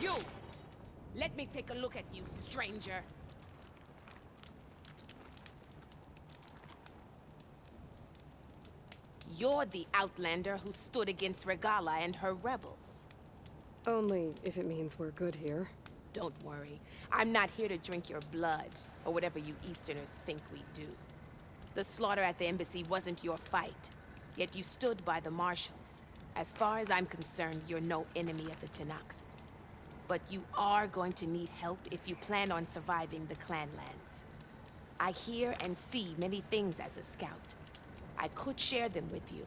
You! Let me take a look at you, stranger. You're the outlander who stood against Regalla and her rebels. Only if it means we're good here. Don't worry. I'm not here to drink your blood, or whatever you Easterners think we do. The slaughter at the embassy wasn't your fight, yet you stood by the marshals. As far as I'm concerned, you're no enemy of the Tenakth. But you are going to need help if you plan on surviving the Clanlands. I hear and see many things as a scout. I could share them with you,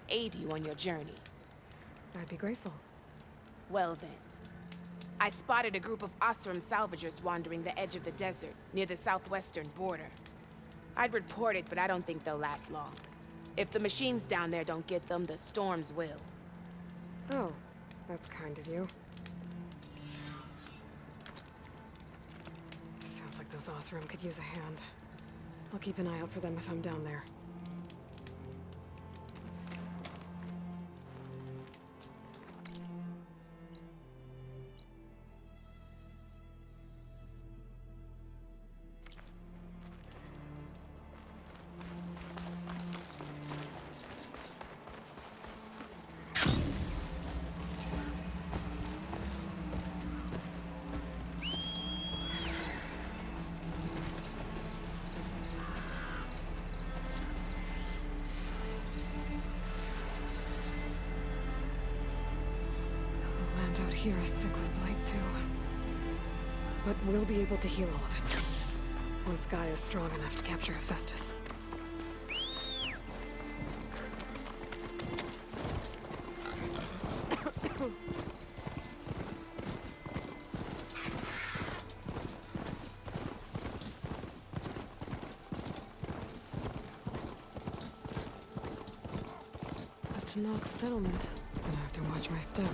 aid you on your journey. I'd be grateful. Well then. I spotted a group of Osram salvagers wandering the edge of the desert, near the southwestern border. I'd report it, but I don't think they'll last long. If the machines down there don't get them, the storms will. Oh, that's kind of you. Sounds like those Osram could use a hand. I'll keep an eye out for them if I'm down there. Out here is sick with blight too. But we'll be able to heal all of it. Once Gaia is strong enough to capture Hephaestus. The Tenakth settlement. Gonna have to watch my step.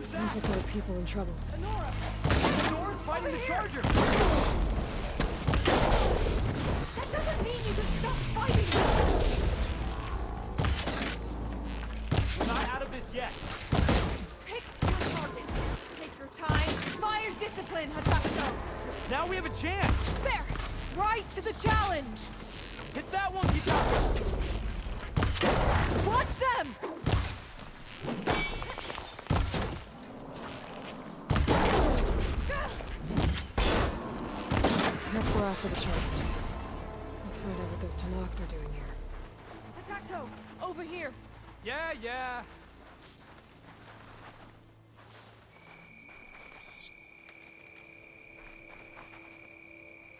Sounds like there are people in trouble. Nora! Nora's fighting the Charger! That doesn't mean you can stop fighting! We're not out of this yet! Pick your target! Take your time! Fire discipline, Hatakto! Now we have a chance! There! Rise to the challenge! Hit that one, Kitako! Watch them! That's the last of the Chargers. Let's find out what those Tenakth are doing here. Hatakto! Over here! Yeah.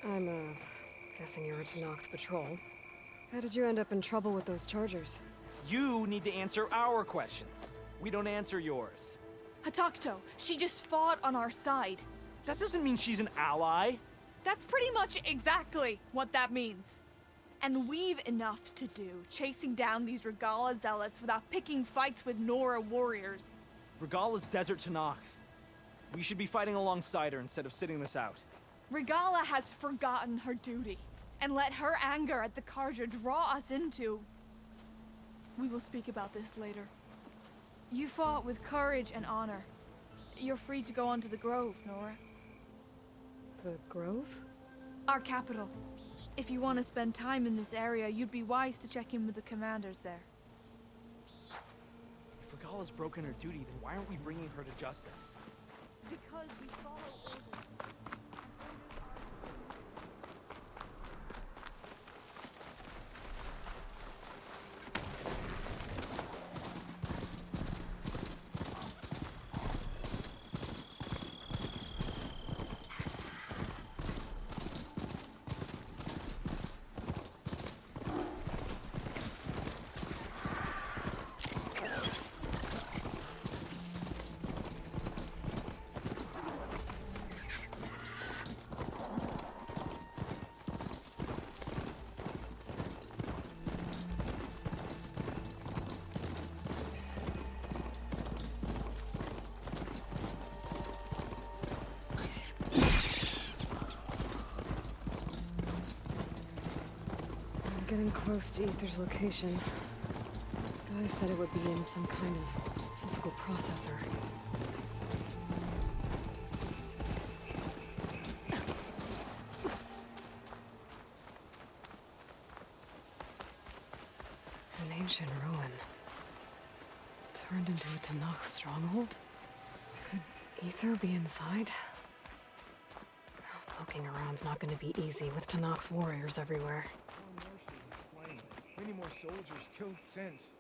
I'm, guessing you're a Tenakth patrol. How did you end up in trouble with those Chargers? You need to answer our questions. We don't answer yours. Hatakto, she just fought on our side. That doesn't mean she's an ally. That's pretty much exactly what that means. And we've enough to do chasing down these Regalla zealots without picking fights with Nora warriors. Regalla's Desert Tenakth. We should be fighting alongside her instead of sitting this out. Regalla has forgotten her duty and let her anger at the Carja draw us into... We will speak about this later. You fought with courage and honor. You're free to go on to the Grove, Nora. The Grove? Our capital. If you want to spend time in this area, you'd be wise to check in with the commanders there. Regala's broken her duty, then why aren't we bringing her to justice? Because we follow orders. I'm getting close to Aether's location. Guy said it would be in some kind of physical processor. An ancient ruin. Turned into a Tenakth stronghold? Could Aether be inside? Poking around's not gonna be easy with Tenakth's warriors everywhere. Many more soldiers killed since.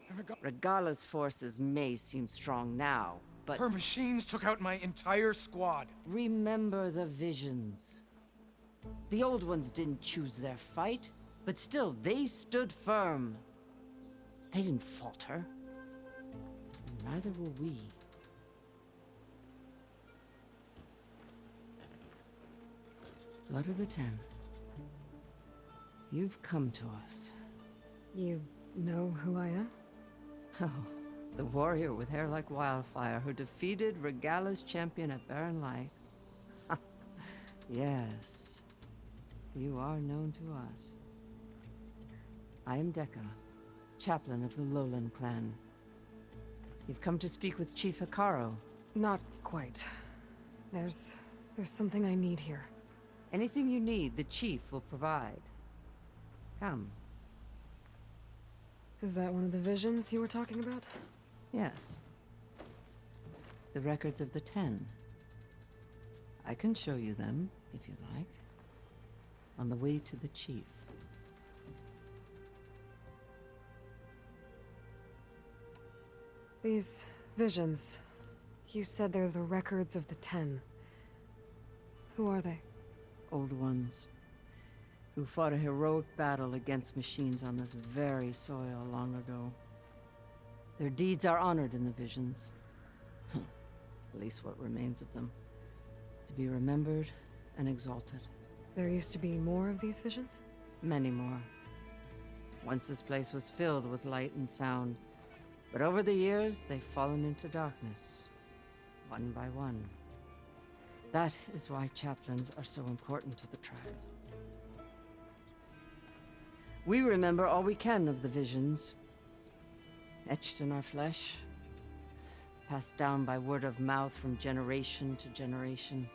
And Regala's forces may seem strong now, but her machines took out my entire squad. remember the visions. The old ones didn't choose their fight, but still, they stood firm. They didn't falter. And neither will we. Blood of the Ten. You've come to us. You know who I am? Oh, the warrior with hair like wildfire who defeated Regala's champion at Barren Light. Yes, you are known to us. I am Dekka, chaplain of the Lowland clan. You've come to speak with Chief Hekarro. Not quite. There's something I need here. Anything you need, the chief will provide. Come. Is that one of the visions you were talking about? Yes. The records of the Ten. I can show you them, if you like. On the way to the chief. These visions. You said they're the records of the Ten. Who are they? Old ones. Who fought a heroic battle against machines on this very soil long ago. Their deeds are honored in the visions. At least what remains of them. To be remembered and exalted. There used to be more of these visions? Many more. Once this place was filled with light and sound. But over the years, they've fallen into darkness. One by one. That is why chaplains are so important to the tribe. We remember all we can of the visions. Etched in our flesh. Passed down by word of mouth from generation to generation.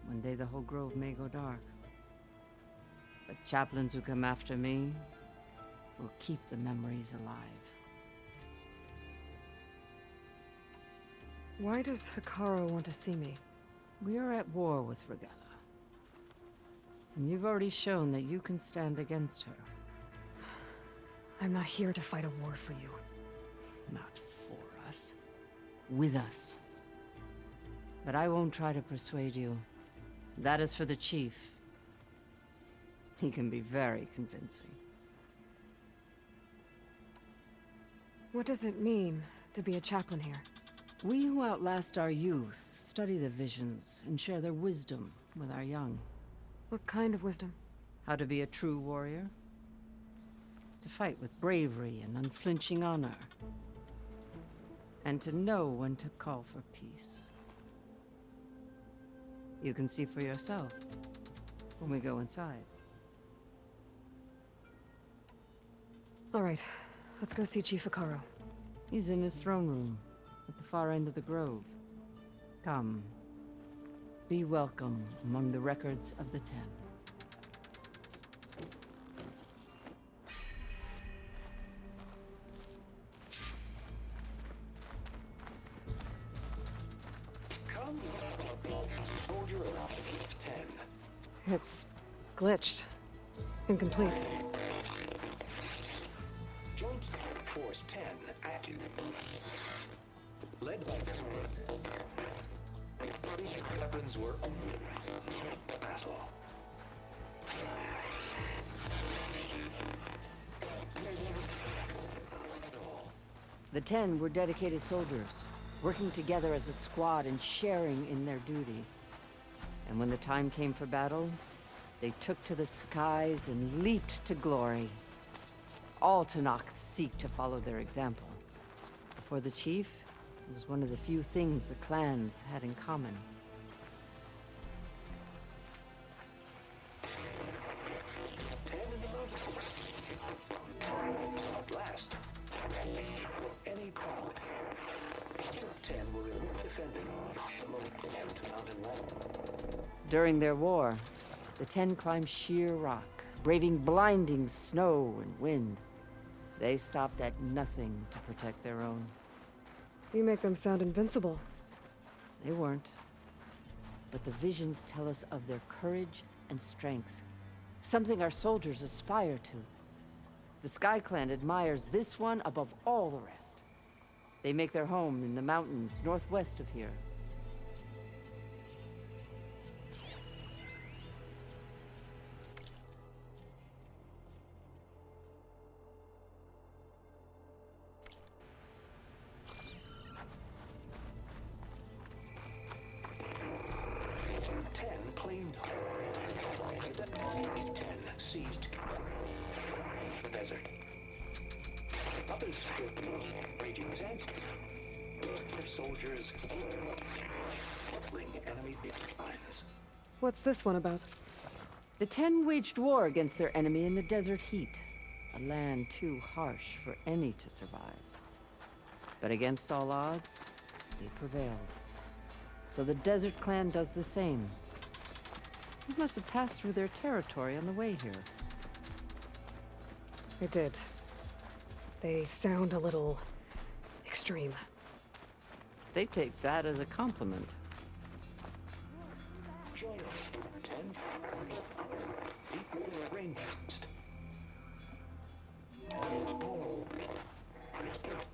One day the whole grove may go dark. But chaplains who come after me will keep the memories alive. Why does Hekarro want to see me? We are at war with Regala. And you've already shown that you can stand against her. I'm not here to fight a war for you. Not for us. With us. But I won't try to persuade you. That is for the chief. He can be very convincing. What does it mean to be a chaplain here? We who outlast our youth study the visions and share their wisdom with our young. What kind of wisdom? How to be a true warrior. To fight with bravery and unflinching honor. And to know when to call for peace. You can see for yourself when we go inside. All right, let's go see Chief Hekarro. He's in his throne room at the far end of the grove. Come. Be welcome among the records of the Ten. It's glitched. Incomplete. Joint Force 10 active. Led by weapons were battle. The 10 were dedicated soldiers, working together as a squad and sharing in their duty. And when the time came for battle, they took to the skies and leaped to glory. All Tenakth seek to follow their example. For the chief, it was one of the few things the clans had in common. At last, any problem. 10 were defending the mountain wall. During their war, the 10 climbed sheer rock, braving blinding snow and wind. They stopped at nothing to protect their own. You make them sound invincible. They weren't. But the visions tell us of their courage and strength, something our soldiers aspire to. The Sky Clan admires this one above all the rest. They make their home in the mountains northwest of here. Claimed 10 seized the desert. Others filled the raging sands. Their soldiers battling enemy lines. What's this one about? The 10 waged war against their enemy in the desert heat, a land too harsh for any to survive. But against all odds, they prevailed. So the Desert Clan does the same. You must have passed through their territory on the way here. I did. They sound a little extreme. They take that as a compliment. Join us, 10. Equal ranged.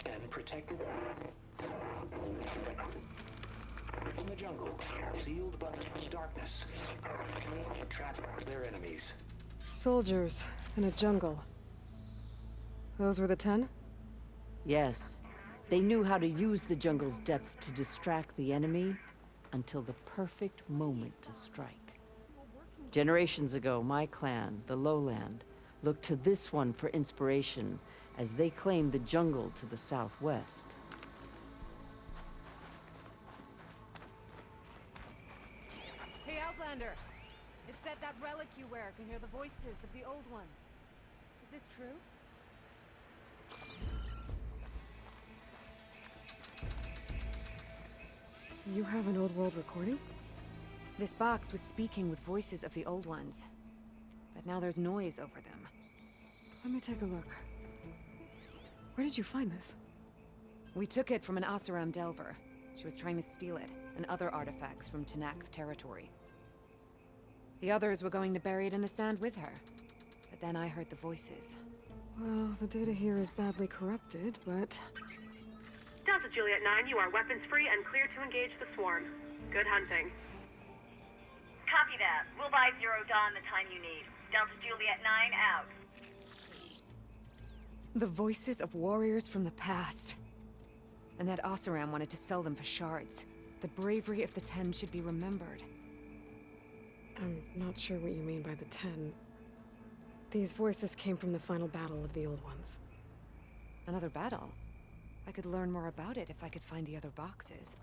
And protected. In the jungle, sealed by darkness, trapped their enemies. Soldiers in a jungle. Those were the 10? Yes, they knew how to use the jungle's depths to distract the enemy until the perfect moment to strike. Generations ago, my clan, the Lowland, looked to this one for inspiration as they claimed the jungle to the southwest. Hey, Outlander! It said that relic you wear can hear the voices of the old ones. Is this true? You have an old world recording? This box was speaking with voices of the old ones. But now there's noise over them. Let me take a look. Where did you find this? We took it from an Oseram Delver. She was trying to steal it, and other artifacts from Tenakth territory. The others were going to bury it in the sand with her. But then I heard the voices. Well, the data here is badly corrupted, but... Delta Juliet 9, you are weapons free and clear to engage the swarm. Good hunting. Copy that. We'll buy Zero Dawn the time you need. Delta Juliet 9 out. The voices of warriors from the past. And that Oseram wanted to sell them for shards. The bravery of the 10 should be remembered. I'm not sure what you mean by the 10. These voices came from the final battle of the Old Ones. Another battle? I could learn more about it if I could find the other boxes.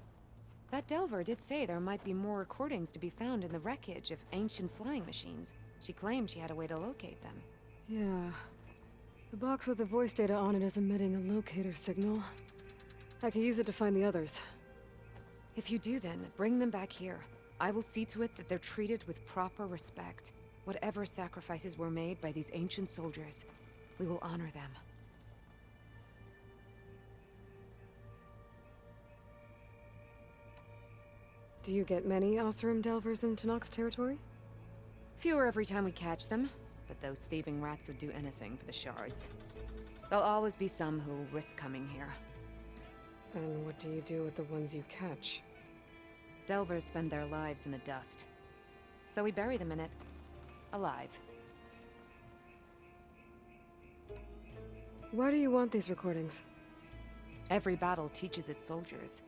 That Delver did say there might be more recordings to be found in the wreckage of ancient flying machines. She claimed she had a way to locate them. Yeah. The box with the voice data on it is emitting a locator signal. I could use it to find the others. If you do then, bring them back here. I will see to it that they're treated with proper respect. Whatever sacrifices were made by these ancient soldiers, we will honor them. Do you get many Oseram Delvers in Tenakth territory? Fewer every time we catch them, but those thieving rats would do anything for the shards. There'll always be some who'll risk coming here. And what do you do with the ones you catch? Delvers spend their lives in the dust. So we bury them in it. Alive. Why do you want these recordings? Every battle teaches its soldiers.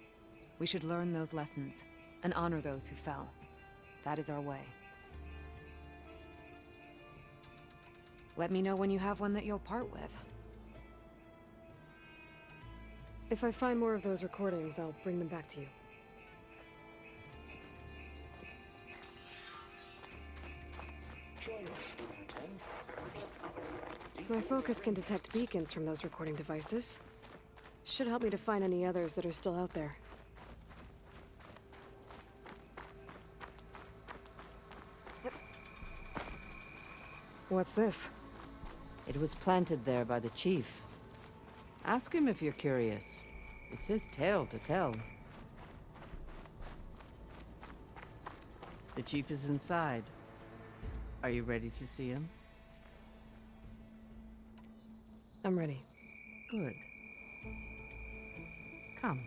We should learn those lessons, and honor those who fell. That is our way. Let me know when you have one that you'll part with. If I find more of those recordings, I'll bring them back to you. My focus can detect beacons from those recording devices. Should help me to find any others that are still out there. What's this? It was planted there by the chief. Ask him if you're curious. It's his tale to tell. The chief is inside. Are you ready to see him? I'm ready. Good. Come.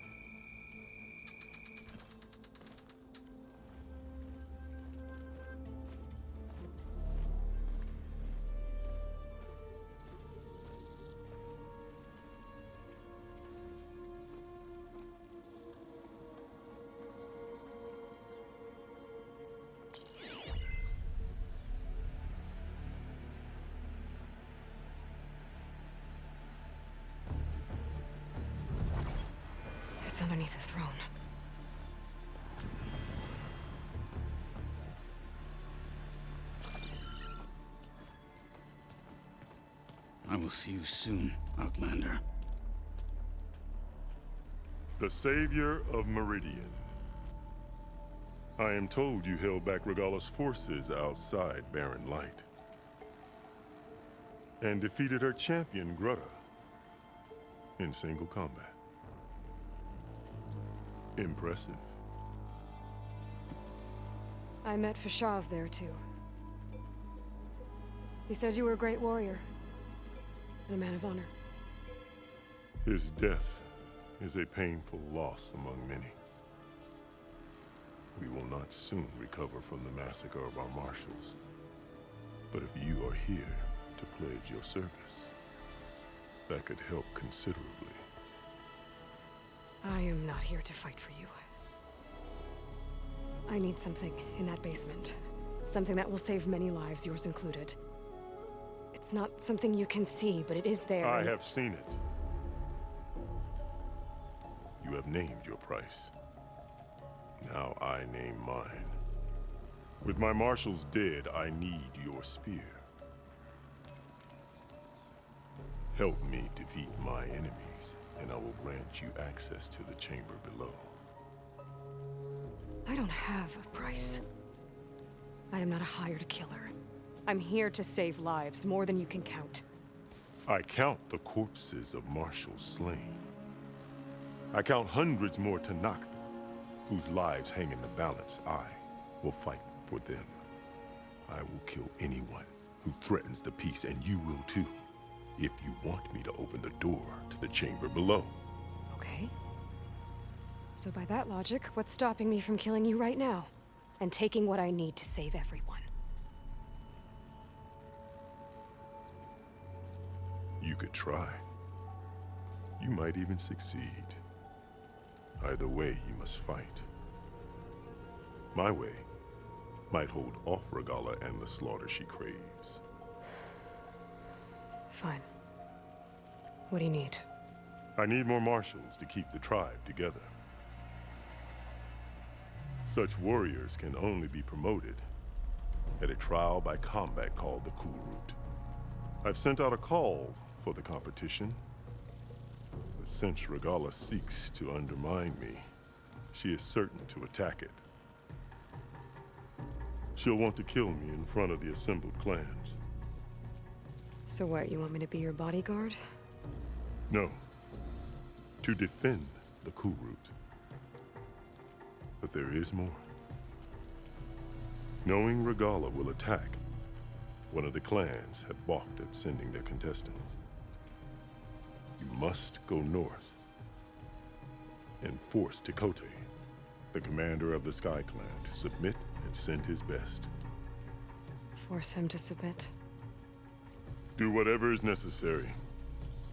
It's underneath the throne. I will see you soon, Outlander. The Savior of Meridian. I am told you held back Regalla's forces outside Barren Light. And defeated her champion, Grutta, in single combat. Impressive. I met Fashav there, too. He said you were a great warrior. And a man of honor. His death is a painful loss among many. We will not soon recover from the massacre of our marshals. But if you are here to pledge your service, that could help considerably. I am not here to fight for you. I need something in that basement. Something that will save many lives, yours included. It's not something you can see, but it is there. I have seen it. You have named your price. Now I name mine. With my marshals dead, I need your spear. Help me defeat my enemies, and I will grant you access to the chamber below. I don't have a price. I am not a hired killer. I'm here to save lives, more than you can count. I count the corpses of marshals slain. I count hundreds more Tenakth, whose lives hang in the balance. I will fight for them. I will kill anyone who threatens the peace, and you will too, if you want me to open the door to the chamber below. Okay. So by that logic, what's stopping me from killing you right now? And taking what I need to save everyone? You could try. You might even succeed. Either way, you must fight. My way might hold off Regalla and the slaughter she craves. Fine. What do you need? I need more marshals to keep the tribe together. Such warriors can only be promoted at a trial by combat called the Kulrut. I've sent out a call for the competition, but since Regalla seeks to undermine me, she is certain to attack it. She'll want to kill me in front of the assembled clans. So what, you want me to be your bodyguard? No. To defend the Kulrut. But there is more. Knowing Regalla will attack, one of the clans had balked at sending their contestants. You must go north and force Tekote, the commander of the Sky Clan, to submit and send his best. Force him to submit. Do whatever is necessary.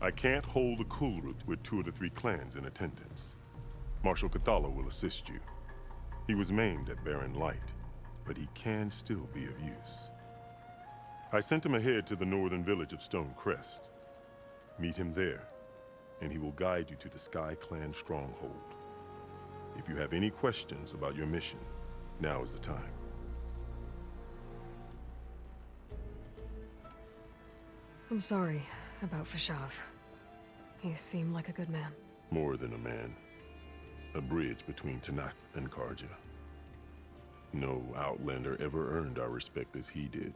I can't hold a Kulrut with 2 of the 3 clans in attendance. Marshal Kathala will assist you. He was maimed at Barren Light, but he can still be of use. I sent him ahead to the northern village of Stone Crest. Meet him there, and he will guide you to the Sky Clan stronghold. If you have any questions about your mission, now is the time. I'm sorry about Fashav. He seemed like a good man. More than a man. A bridge between Tenakth and Carja. No Outlander ever earned our respect as he did.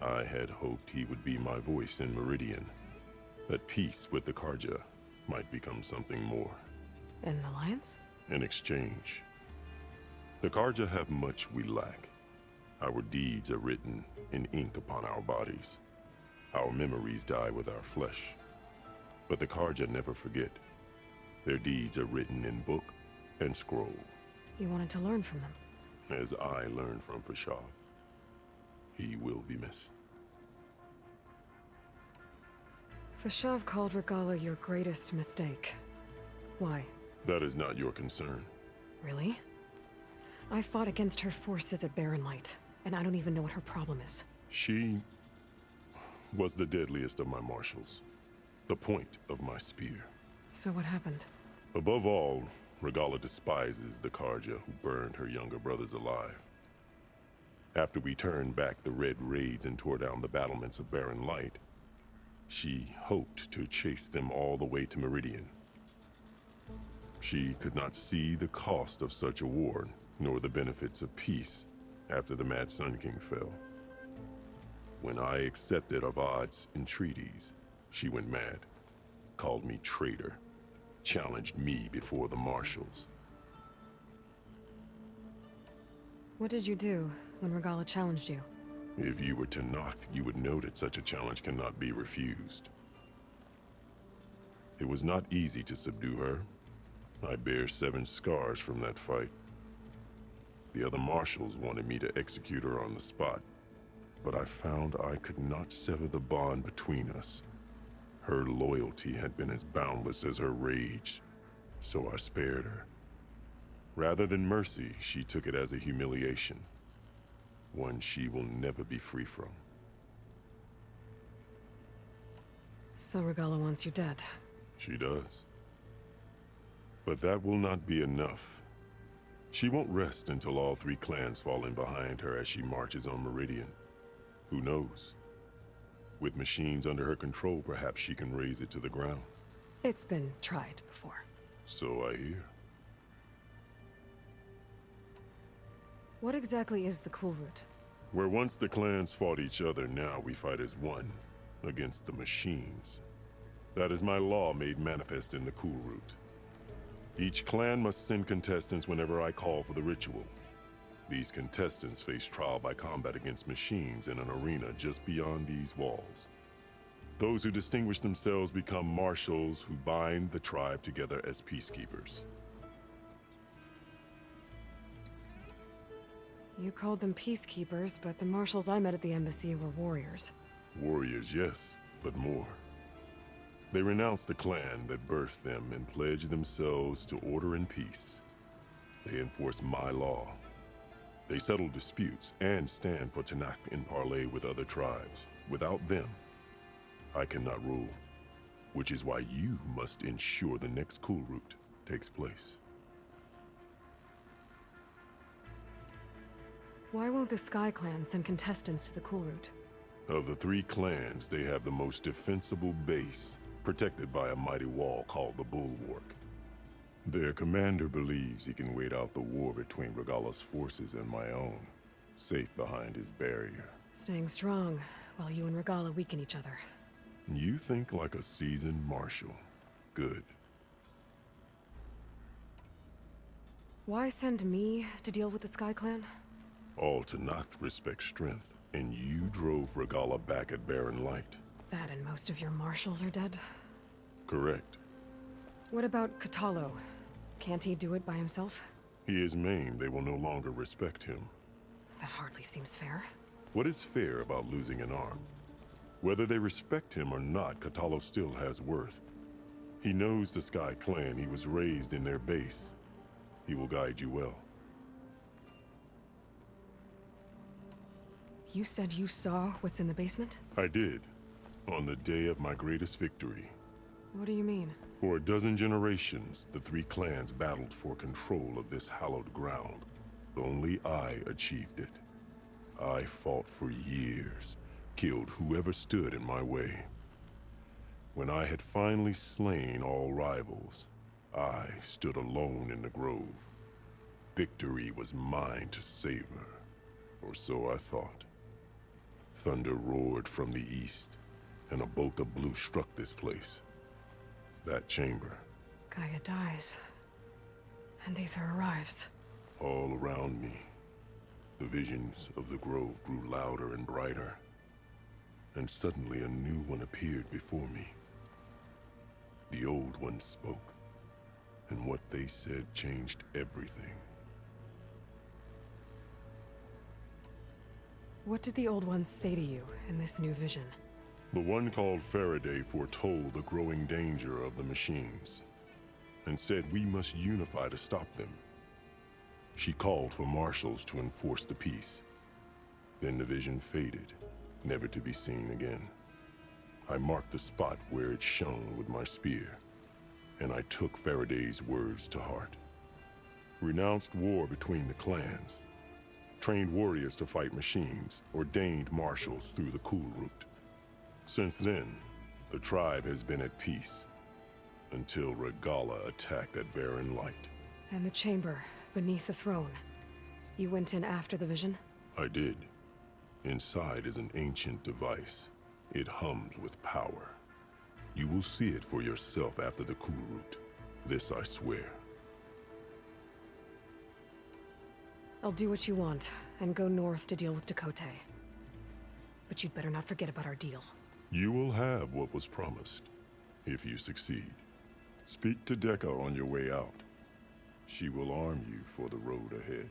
I had hoped he would be my voice in Meridian. That peace with the Carja might become something more. An alliance? An exchange. The Carja have much we lack. Our deeds are written in ink upon our bodies. Our memories die with our flesh. But the Carja never forget. Their deeds are written in book and scroll. You wanted to learn from them? As I learned from Fashav. He will be missed. Fashav called Regalla your greatest mistake. Why? That is not your concern. Really? I fought against her forces at Barren Light, and I don't even know what her problem is. She was the deadliest of my marshals. The point of my spear. So what happened? Above all, Regalla despises the Carja who burned her younger brothers alive. After we turned back the Red Raids and tore down the battlements of Barren Light, she hoped to chase them all the way to Meridian. She could not see the cost of such a war, nor the benefits of peace after the Mad Sun King fell. When I accepted Avad's entreaties, she went mad, called me traitor, challenged me before the marshals. What did you do when Regalla challenged you? If you were Tenakth, you would know that such a challenge cannot be refused. It was not easy to subdue her. I bear 7 scars from that fight. The other marshals wanted me to execute her on the spot, but I found I could not sever the bond between us. Her loyalty had been as boundless as her rage, so I spared her. Rather than mercy, she took it as a humiliation, one she will never be free from. So Regalla wants you dead. She does. But that will not be enough. She won't rest until all 3 clans fall in behind her as she marches on Meridian. Who knows? With machines under her control, perhaps she can raise it to the ground. It's been tried before. So I hear. What exactly is the Kulrut? Where once the clans fought each other, now we fight as one, against the machines. That is my law made manifest in the Kulrut. Each clan must send contestants whenever I call for the ritual. These contestants face trial by combat against machines in an arena just beyond these walls. Those who distinguish themselves become marshals who bind the tribe together as peacekeepers. You called them peacekeepers, but the marshals I met at the embassy were warriors. Warriors, yes, but more. They renounce the clan that birthed them and pledge themselves to order and peace. They enforce my law. They settle disputes and stand for Tenakth in parley with other tribes. Without them, I cannot rule, which is why you must ensure the next Kulrut takes place. Why won't the Sky Clan send contestants to the Kulrut? Of the 3 clans, they have the most defensible base, protected by a mighty wall called the Bulwark. Their commander believes he can wait out the war between Regalla's forces and my own, safe behind his barrier. Staying strong, while you and Regalla weaken each other. You think like a seasoned marshal. Good. Why send me to deal with the Sky Clan? All Tenakth respect strength, and you drove Regalla back at Barren Light. That and most of your marshals are dead? Correct. What about Kotallo? Can't he do it by himself? He is maimed. They will no longer respect him. That hardly seems fair. What is fair about losing an arm? Whether they respect him or not, Kotallo still has worth. He knows the Sky Clan. He was raised in their base. He will guide you well. You said you saw what's in the basement? I did. On the day of my greatest victory. What do you mean? For a dozen generations, the three clans battled for control of this hallowed ground. Only I achieved it. I fought for years, killed whoever stood in my way. When I had finally slain all rivals, I stood alone in the grove. Victory was mine to savor, or so I thought. Thunder roared from the east, and a bolt of blue struck this place. That chamber. Gaia dies, and Aether arrives. All around me, the visions of the grove grew louder and brighter, and suddenly a new one appeared before me. The old one spoke, and what they said changed everything. What did the old ones say to you in this new vision? The one called Faraday foretold the growing danger of the machines, and said we must unify to stop them. She called for marshals to enforce the peace. Then the vision faded, never to be seen again. I marked the spot where it shone with my spear, and I took Faraday's words to heart. Renounced war between the clans, trained warriors to fight machines, ordained marshals through the Cool Route. Since then, the tribe has been at peace, until Regalla attacked at Barren Light. And the chamber, beneath the throne. You went in after the vision? I did. Inside is an ancient device. It hums with power. You will see it for yourself after the Cool Route. This I swear. I'll do what you want, and go north to deal with Tekotteh. But you'd better not forget about our deal. You will have what was promised, if you succeed. Speak to Dekka on your way out. She will arm you for the road ahead.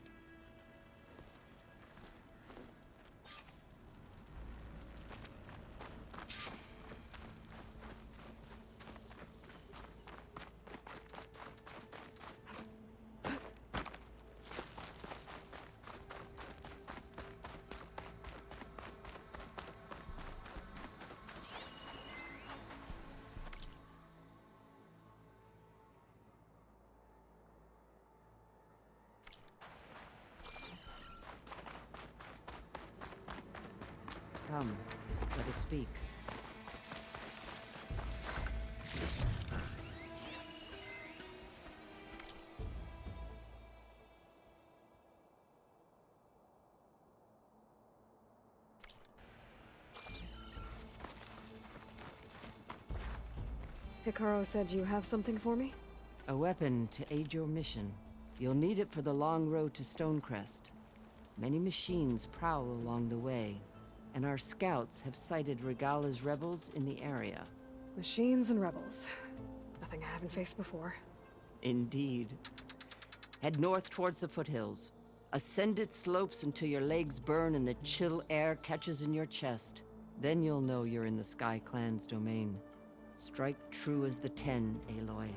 Come, let us speak. Hekarro said you have something for me? A weapon to aid your mission. You'll need it for the long road to Stonecrest. Many machines prowl along the way, and our scouts have sighted Regalla's rebels in the area. Machines and rebels. Nothing I haven't faced before. Indeed. Head north towards the foothills. Ascend its slopes until your legs burn and the chill air catches in your chest. Then you'll know you're in the Sky Clan's domain. Strike true as the 10, Aloy.